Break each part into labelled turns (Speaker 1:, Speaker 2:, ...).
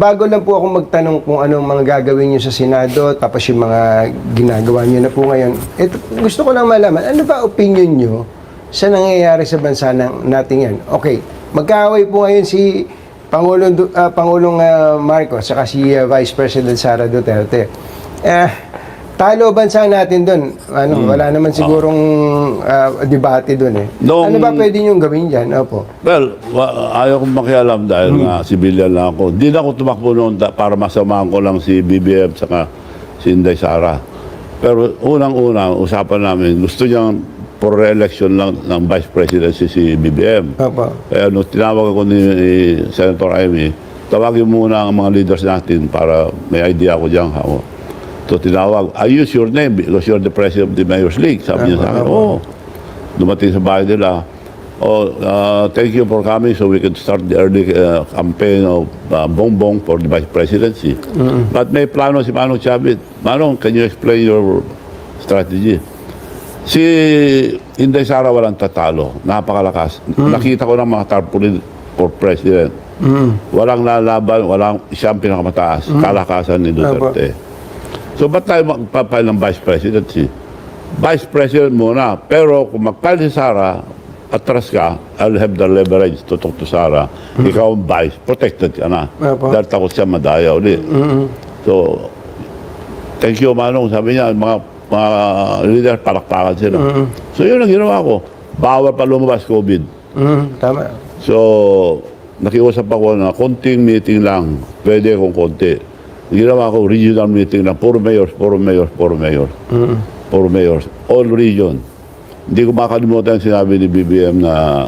Speaker 1: Bago lang po ako magtanong kung anong mga gagawin nyo sa Senado, tapos yung mga ginagawa nyo na po ngayon. Gusto ko lang malaman, ano ba opinion nyo sa nangyayari sa bansa natin yan? Okay, magkaaway po ngayon si Pangulong Marcos saka si Vice President Sara Duterte. Talo bansa natin doon. Wala naman sigurong debate doon eh. Ano ba pwede niyong gawin dyan? Opo.
Speaker 2: Well, ayaw kong makialam dahil nga civilian lang ako. Hindi na ako tumakbo noon para masamahan ko lang si BBM saka si Inday Sara. Pero unang-unang usapan namin, gusto niyang for re-election lang ng Vice Presidency si BBM.
Speaker 1: Opo.
Speaker 2: Kaya nung tinawag ako ni Senator Amy, tawagin muna ang mga leaders natin para may idea ako dyan. So tinawag, I use your name because you're the president of the Mayor's League. Sabi niya sa akin, dumating sa bahay nila, thank you for coming so we can start the early campaign of Bongbong for the Vice Presidency. But may plano si Manong Chavit. Manong, can you explain your strategy? Si Inday Sara walang tatalo, napakalakas. Nakita ko ng mga tarpaulin for president. Walang lalaban, walang siyang pinakamataas, kalakasan ni Duterte. So, ba't tayo magpapail ng Vice Presidency? Vice President muna. Pero kung magpail si Sara, atras ka, I'll have the leverage to talk to Sara. Ikaw ang Vice, protected ka na. Dahil takot siya madaya ulit. So, thank you, Manong. Sabi niya, mga leader, palakpakan sila. So, yun ang ginawa ko. Bawal pa lumabas COVID.
Speaker 1: Tama.
Speaker 2: So, nakiusap ako na konting meeting lang. Pwede kung konti. Ginawa ko regional meeting na puro mayors. All region. Hindi ko makalimutan sinabi ni BBM na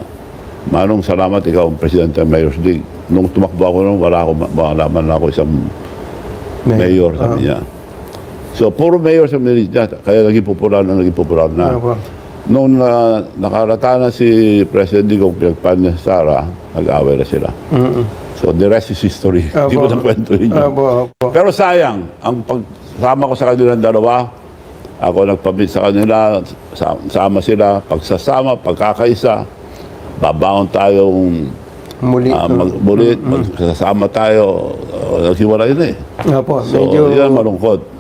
Speaker 2: Manong, salamat, ikaw ang presidente ng Mayor's League. Nung tumakbo ako nung malaman na ako isang mayor, sabi niya. So, puro mayors ang minit niya. Kaya naging popular na. Nung nakarata na si President Digong, pinagpan niya sa Sara, nag-away na sila. So, the rest is history. Hindi ko nang kwentuhin yun. Pero sayang, ang pagsama ko sa kanilang dalawa, ako nagpabit sa kanila, sama sila, pagsasama, pagkakaisa, babaon tayong magsasama tayo, naghiwalay na eh. So, yan malungkot.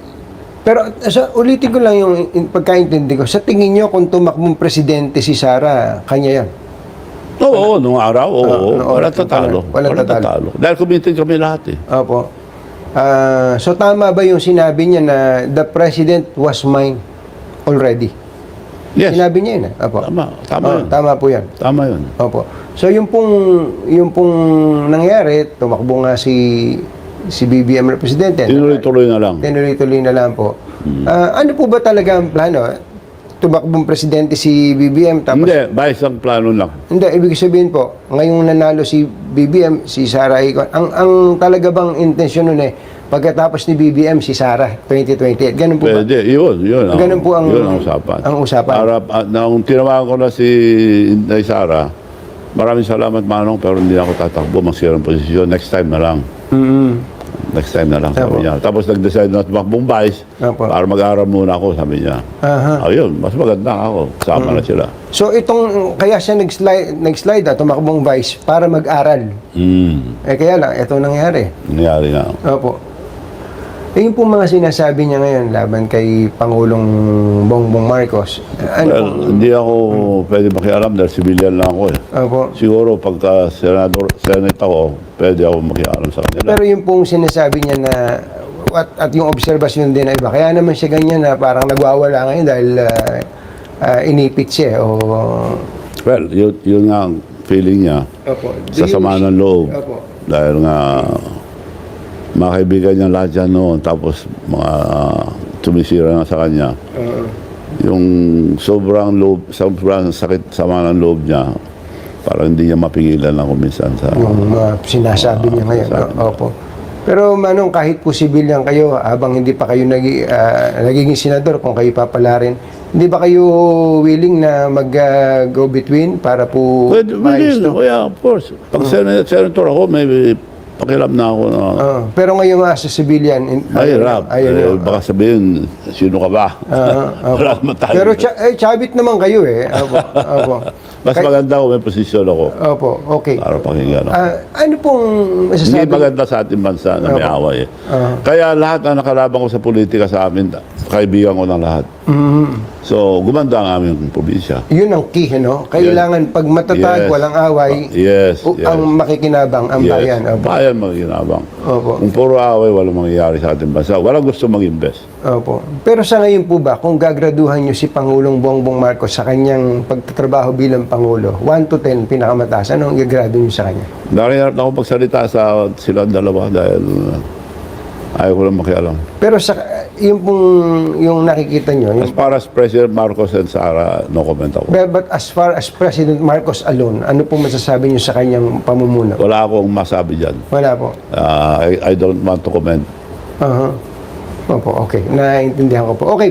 Speaker 1: Pero ulitin ko lang yung pagkaintindi ko. Sa tingin nyo, kung tumakbong presidente si Sara, kanya yan?
Speaker 2: Oo, nung araw, walang tatalo. Walang tatalo. Dahil committed kami lahat eh.
Speaker 1: Opo. So tama ba yung sinabi niya na the president was mine already?
Speaker 2: Yes.
Speaker 1: Sinabi niya yun eh? Opo.
Speaker 2: Tama yun.
Speaker 1: Tama po yan.
Speaker 2: Tama yun.
Speaker 1: Opo. So yung pong nangyari, tumakbo nga si BBM na presidente.
Speaker 2: Tinuloy-tuloy na lang.
Speaker 1: Tinuloy-tuloy na lang po. Ano po ba talaga ang plano? Tumakbong presidente si BBM tapos...
Speaker 2: Hindi, vice ang plano lang.
Speaker 1: Hindi, ibig sabihin po, ngayong nanalo si BBM, si Sara Icon, ang talaga bang intensyon nun eh, pagkatapos ni BBM si Sara, 2028, ganun po ba?
Speaker 2: Pwede, yun.
Speaker 1: Ganun po ang
Speaker 2: usapan.
Speaker 1: Ang usapan.
Speaker 2: Nung tinawagan ko na si Inday Sara, maraming salamat, Manong, pero hindi ako tatakbo, magsirang posisyon, next time na lang. Next time na lang, sabi niya. Tapos nag-decide na tumakbong vice para mag-aaral muna ako, sabi niya. Ayun, mas maganda ako. Sama na sila.
Speaker 1: So kaya siya nag-slide tumakbong vice para mag-aral. Kaya lang, ito nangyari.
Speaker 2: Nangyari na.
Speaker 1: Opo. Yung po mga sinasabi niya ngayon laban kay Pangulong Bongbong Marcos.
Speaker 2: Hindi ako pwede makialam dahil civilian lang ako eh.
Speaker 1: Opo.
Speaker 2: Siguro pagka senate ako, pwede ako makialam sa kanila.
Speaker 1: Pero yung pong sinasabi niya na at yung obserbasyon din na iba, kaya naman siya ganyan na parang nagwawala ngayon dahil inipit siya.
Speaker 2: Well, yun nga ang feeling niya.
Speaker 1: Opo.
Speaker 2: Sa sama ng loob.
Speaker 1: Opo.
Speaker 2: Dahil nga mga kaibigan niya lahat dyan noon, tapos mga tumisira na sa kanya. Yung sobrang sakit sama ng loob niya, parang hindi niya mapigilan lang kuminsan sa...
Speaker 1: Yung sinasabi niya ngayon. Opo. Pero Manong, kahit po civilian kayo, habang hindi pa kayo nagiging senador, kung kayo papalarin, hindi ba kayo willing na mag-go between para po...
Speaker 2: Willing, of course. Pag senator ako, may pakialam na ako na
Speaker 1: Pero ngayon nga sa civilian,
Speaker 2: mahirap.
Speaker 1: Ayun yun.
Speaker 2: Baka sabihin, sino ka ba?
Speaker 1: Opo.
Speaker 2: Wala naman tayo.
Speaker 1: Pero chabit naman kayo eh. Opo.
Speaker 2: Mas maganda kung may posisyon ako
Speaker 1: Opo, okay.
Speaker 2: para pakinggan ako.
Speaker 1: Ano pong
Speaker 2: Hindi
Speaker 1: masasabi?
Speaker 2: maganda sa ating bansa na may
Speaker 1: Opo.
Speaker 2: away. Kaya lahat na nakalaban ko sa politika sa amin, kaibigan ko ng lahat. So, gumanda ang aming probinsya.
Speaker 1: Yun ang key, no? Kailangan pag matatag,
Speaker 2: Yes.
Speaker 1: walang away,
Speaker 2: Yes, yes.
Speaker 1: ang makikinabang ang bayan. Opo.
Speaker 2: Bayan makikinabang.
Speaker 1: Opo.
Speaker 2: Kung puro away, walang mangyayari sa ating bansa. Walang gusto mag-invest.
Speaker 1: Opo. Pero sa ngayon po ba, kung gagraduhan nyo si Pangulong Bongbong Marcos sa kanyang pagtatrabaho bilang Pangulo, 1 to 10, pinakamataas, ano ang gagrado nyo sa kanya?
Speaker 2: Narinarap na ako pagsalita sa silang dalawa dahil ayaw ko lang makialam.
Speaker 1: Pero sa yung pong yung nakikita nyo,
Speaker 2: As far as President Marcos and Sara, no comment ako.
Speaker 1: but as far as President Marcos alone, ano pong masasabi nyo sa kanyang pamumuno?
Speaker 2: Wala akong masabi dyan.
Speaker 1: Wala po.
Speaker 2: I don't want to comment.
Speaker 1: Opo, okay. Naiintindihan ko po. Okay.